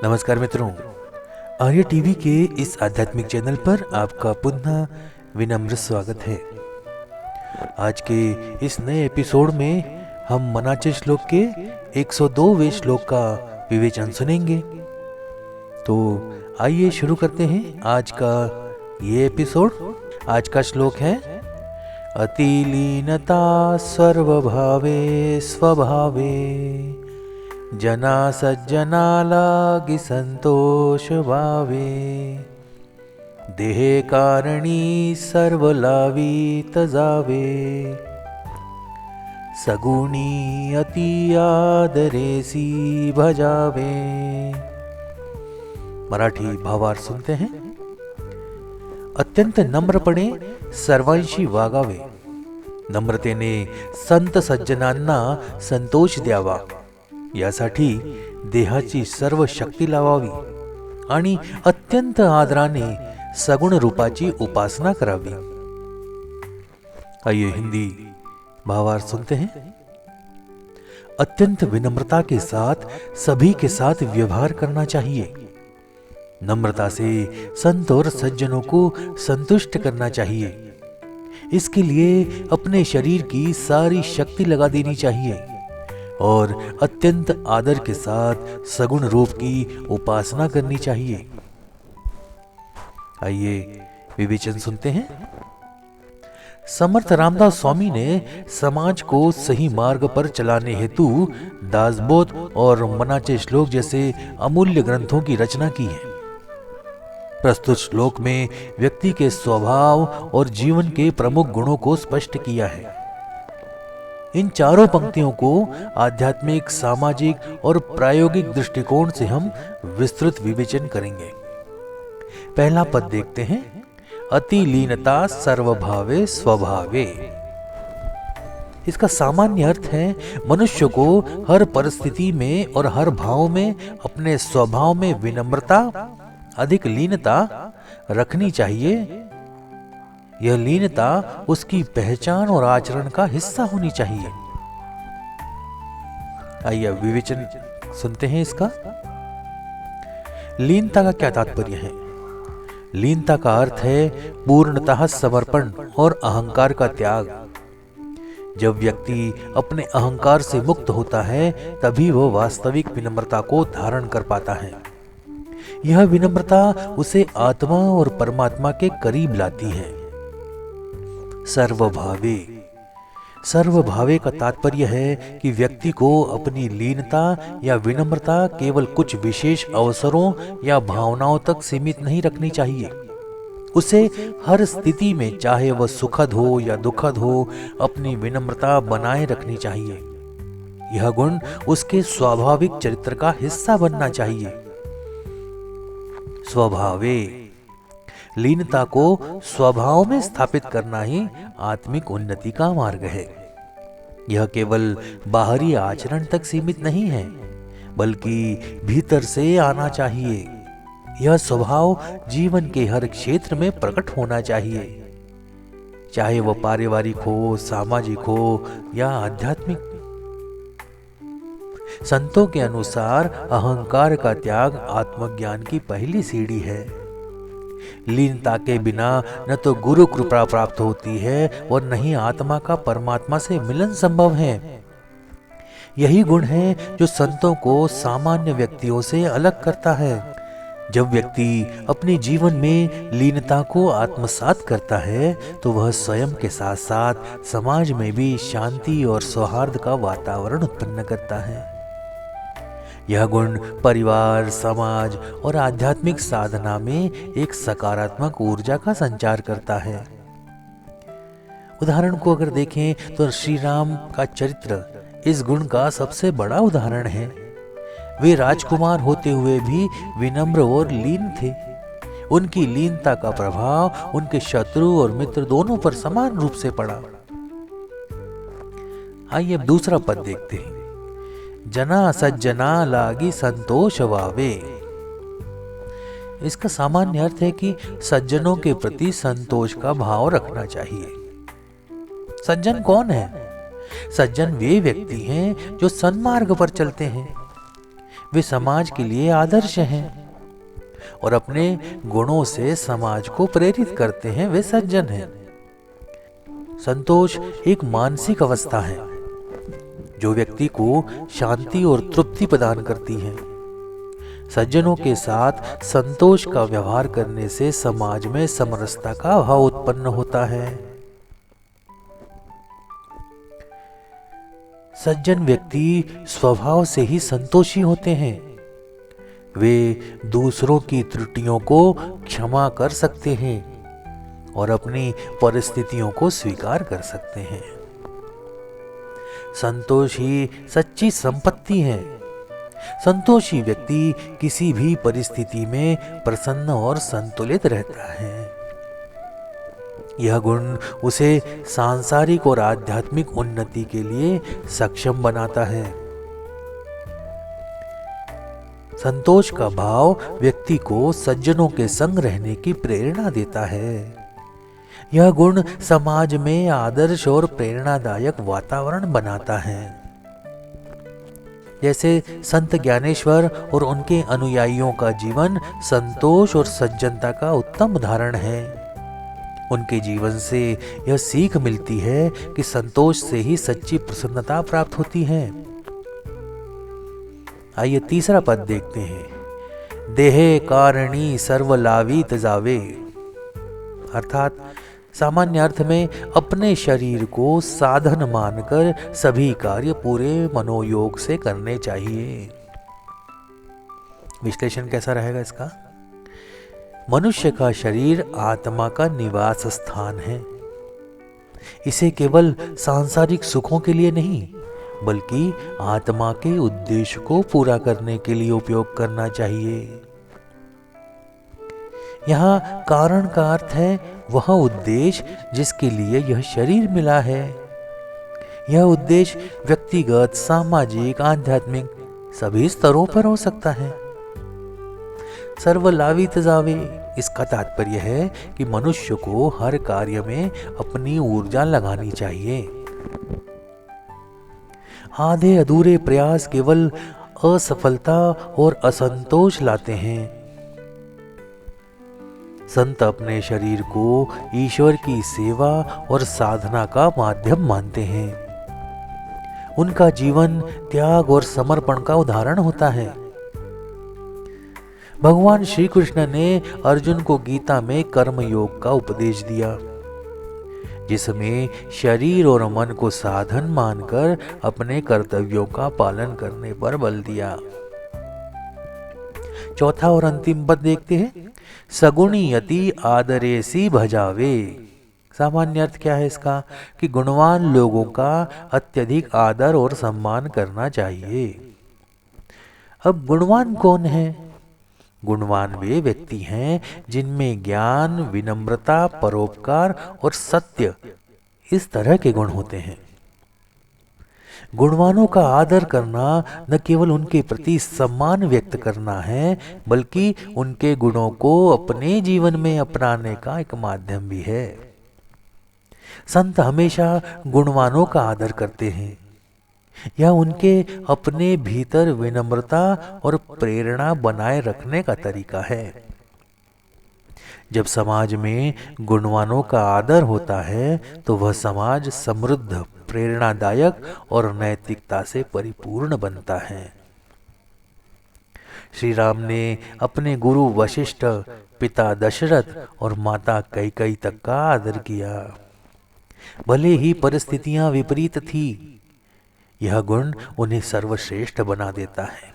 नमस्कार मित्रों, आर्य टीवी के इस आध्यात्मिक चैनल पर आपका पुनः विनम्र स्वागत है। आज के इस नए एपिसोड में हम मनाचे श्लोक के 102वें श्लोक का विवेचन सुनेंगे। तो आइए शुरू करते हैं आज का ये एपिसोड। आज का श्लोक है अतिलीनता सर्वभावे स्वभावे जना सज्जना लागी संतोष भावे देहे कारणी सर्वलावी तजावे सगुणी अति आदरेसी भजावे। मराठी भावार्थ सुनते हैं। अत्यंत नम्रपणे सर्वांशी वागावे, नम्रतेने संत सज्जनांना संतोष द्यावा, यासाठी देहाची सर्व शक्ती लावावी आणि अत्यंत आदराने सगुण रूपाची उपासना करावी। आइए हिंदी भावार्थ सुनते हैं। अत्यंत विनम्रता के साथ सभी के साथ व्यवहार करना चाहिए। नम्रता से संत और सज्जनों को संतुष्ट करना चाहिए। इसके लिए अपने शरीर की सारी शक्ति लगा देनी चाहिए और अत्यंत आदर के साथ सगुण रूप की उपासना करनी चाहिए। आइए विवेचन सुनते हैं। समर्थ रामदास स्वामी ने समाज को सही मार्ग पर चलाने हेतु दासबोध और मनाचे श्लोक जैसे अमूल्य ग्रंथों की रचना की है। प्रस्तुत श्लोक में व्यक्ति के स्वभाव और जीवन के प्रमुख गुणों को स्पष्ट किया है। इन चारों पंक्तियों को आध्यात्मिक, सामाजिक और प्रायोगिक दृष्टिकोण से हम विस्तृत विवेचन करेंगे। पहला पद देखते हैं। अति लीनता सर्वभावे स्वभावे। इसका सामान्य अर्थ है मनुष्य को हर परिस्थिति में और हर भाव में अपने स्वभाव में विनम्रता, अधिक लीनता रखनी चाहिए। यह लीनता उसकी पहचान और आचरण का हिस्सा होनी चाहिए। आइए विवेचन सुनते हैं इसका। लीनता का क्या तात्पर्य है? लीनता का अर्थ है पूर्णतः समर्पण और अहंकार का त्याग। जब व्यक्ति अपने अहंकार से मुक्त होता है तभी वह वास्तविक विनम्रता को धारण कर पाता है। यह विनम्रता उसे आत्मा और परमात्मा के करीब लाती है। सर्वभावे। सर्वभावे का तात्पर्य है कि व्यक्ति को अपनी लीनता या विनम्रता केवल कुछ विशेष अवसरों या भावनाओं तक सीमित नहीं रखनी चाहिए। उसे हर स्थिति में, चाहे वह सुखद हो या दुखद हो, अपनी विनम्रता बनाए रखनी चाहिए। यह गुण उसके स्वाभाविक चरित्र का हिस्सा बनना चाहिए। स्वभावे। लीनता को स्वभाव में स्थापित करना ही आत्मिक उन्नति का मार्ग है। यह केवल बाहरी आचरण तक सीमित नहीं है, बल्कि भीतर से आना चाहिए। यह स्वभाव जीवन के हर क्षेत्र में प्रकट होना चाहिए, चाहे वह पारिवारिक हो, सामाजिक हो या आध्यात्मिक। संतों के अनुसार अहंकार का त्याग आत्मज्ञान की पहली सीढ़ी है। लीनता के बिना न तो गुरु कृपा प्राप्त होती है और न ही आत्मा का परमात्मा से मिलन संभव है। यही गुण है जो संतों को सामान्य व्यक्तियों से अलग करता है। जब व्यक्ति अपने जीवन में लीनता को आत्मसात करता है तो वह स्वयं के साथ साथ समाज में भी शांति और सौहार्द का वातावरण उत्पन्न करता है। यह गुण परिवार, समाज और आध्यात्मिक साधना में एक सकारात्मक ऊर्जा का संचार करता है। उदाहरण को अगर देखें तो श्री राम का चरित्र इस गुण का सबसे बड़ा उदाहरण है। वे राजकुमार होते हुए भी विनम्र और लीन थे। उनकी लीनता का प्रभाव उनके शत्रु और मित्र दोनों पर समान रूप से पड़ा। आइए अब दूसरा पद देखते हैं। जना सज्जना लागी संतोष भावे। इसका सामान्य अर्थ है कि सज्जनों के प्रति संतोष का भाव रखना चाहिए। सज्जन कौन है? सज्जन वे व्यक्ति हैं जो सन्मार्ग पर चलते हैं। वे समाज के लिए आदर्श हैं और अपने गुणों से समाज को प्रेरित करते हैं, वे सज्जन हैं। संतोष एक मानसिक अवस्था है जो व्यक्ति को शांति और तृप्ति प्रदान करती है। सज्जनों के साथ संतोष का व्यवहार करने से समाज में समरसता का भाव उत्पन्न होता है। सज्जन व्यक्ति स्वभाव से ही संतोषी होते हैं। वे दूसरों की त्रुटियों को क्षमा कर सकते हैं और अपनी परिस्थितियों को स्वीकार कर सकते हैं। संतोष ही सच्ची संपत्ति है। संतोषी व्यक्ति किसी भी परिस्थिति में प्रसन्न और संतुलित रहता है। यह गुण उसे सांसारिक और आध्यात्मिक उन्नति के लिए सक्षम बनाता है। संतोष का भाव व्यक्ति को सज्जनों के संग रहने की प्रेरणा देता है। यह गुण समाज में आदर्श और प्रेरणादायक वातावरण बनाता है। जैसे संत ज्ञानेश्वर और उनके अनुयायियों का जीवन संतोष और सज्जनता का उत्तम उदाहरण है। उनके जीवन से यह सीख मिलती है कि संतोष से ही सच्ची प्रसन्नता प्राप्त होती है। आइए तीसरा पद देखते हैं। देहे कारणी सर्वलावित जावे, अर्थात सामान्य अर्थ में अपने शरीर को साधन मानकर सभी कार्य पूरे मनोयोग से करने चाहिए। विश्लेषण कैसा रहेगा इसका? मनुष्य का शरीर आत्मा का निवास स्थान है। इसे केवल सांसारिक सुखों के लिए नहीं बल्कि आत्मा के उद्देश्य को पूरा करने के लिए उपयोग करना चाहिए। यहाँ कारण का अर्थ है वह उद्देश्य जिसके लिए यह शरीर मिला है। यह उद्देश्य व्यक्तिगत, सामाजिक, आध्यात्मिक सभी स्तरों पर हो सकता है। सर्वलावित जावे, इसका तात्पर्य है कि मनुष्य को हर कार्य में अपनी ऊर्जा लगानी चाहिए। आधे अधूरे प्रयास केवल असफलता और असंतोष लाते हैं। संत अपने शरीर को ईश्वर की सेवा और साधना का माध्यम मानते हैं। उनका जीवन त्याग और समर्पण का उदाहरण होता है। भगवान श्री कृष्ण ने अर्जुन को गीता में कर्म योग का उपदेश दिया, जिसमें शरीर और मन को साधन मानकर अपने कर्तव्यों का पालन करने पर बल दिया। चौथा और अंतिम पद देखते हैं। सगुणी यति आदरेसी भजावे, सामान्य अर्थ क्या है इसका? कि गुणवान लोगों का अत्यधिक आदर और सम्मान करना चाहिए। अब गुणवान कौन है? गुणवान वे व्यक्ति हैं जिनमें ज्ञान, विनम्रता, परोपकार और सत्य इस तरह के गुण होते हैं। गुणवानों का आदर करना न केवल उनके प्रति सम्मान व्यक्त करना है बल्कि उनके गुणों को अपने जीवन में अपनाने का एक माध्यम भी है। संत हमेशा गुणवानों का आदर करते हैं। यह उनके अपने भीतर विनम्रता और प्रेरणा बनाए रखने का तरीका है। जब समाज में गुणवानों का आदर होता है तो वह समाज समृद्ध, प्रेरणादायक और नैतिकता से परिपूर्ण बनता है। श्री राम ने अपने गुरु वशिष्ठ, पिता दशरथ और माता कैकेयी तक का आदर किया। भले ही परिस्थितियां विपरीत थी, यह गुण उन्हें सर्वश्रेष्ठ बना देता है।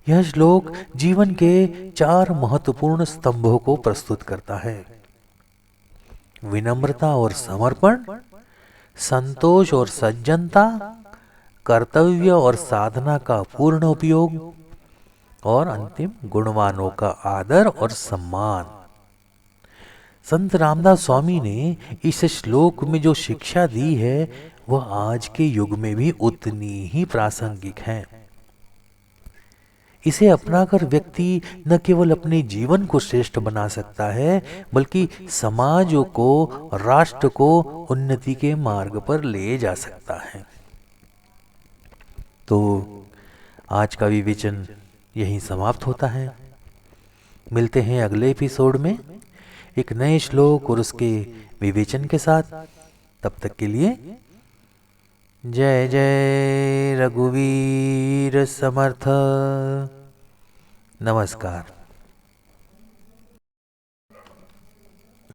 यह श्लोक जीवन के 4 महत्वपूर्ण स्तंभों को प्रस्तुत करता है। विनम्रता और समर्पण, संतोष और सज्जनता, कर्तव्य और साधना का पूर्ण उपयोग और अंतिम गुणवानों का आदर और सम्मान। संत रामदास स्वामी ने इस श्लोक में जो शिक्षा दी है वह आज के युग में भी उतनी ही प्रासंगिक है। इसे अपनाकर व्यक्ति न केवल अपने जीवन को श्रेष्ठ बना सकता है बल्कि समाज को, राष्ट्र को उन्नति के मार्ग पर ले जा सकता है। तो आज का विवेचन यहीं समाप्त होता है। मिलते हैं अगले एपिसोड में एक नए श्लोक और उसके विवेचन के साथ। तब तक के लिए जय जय रघुवीर समर्थ। नमस्कार।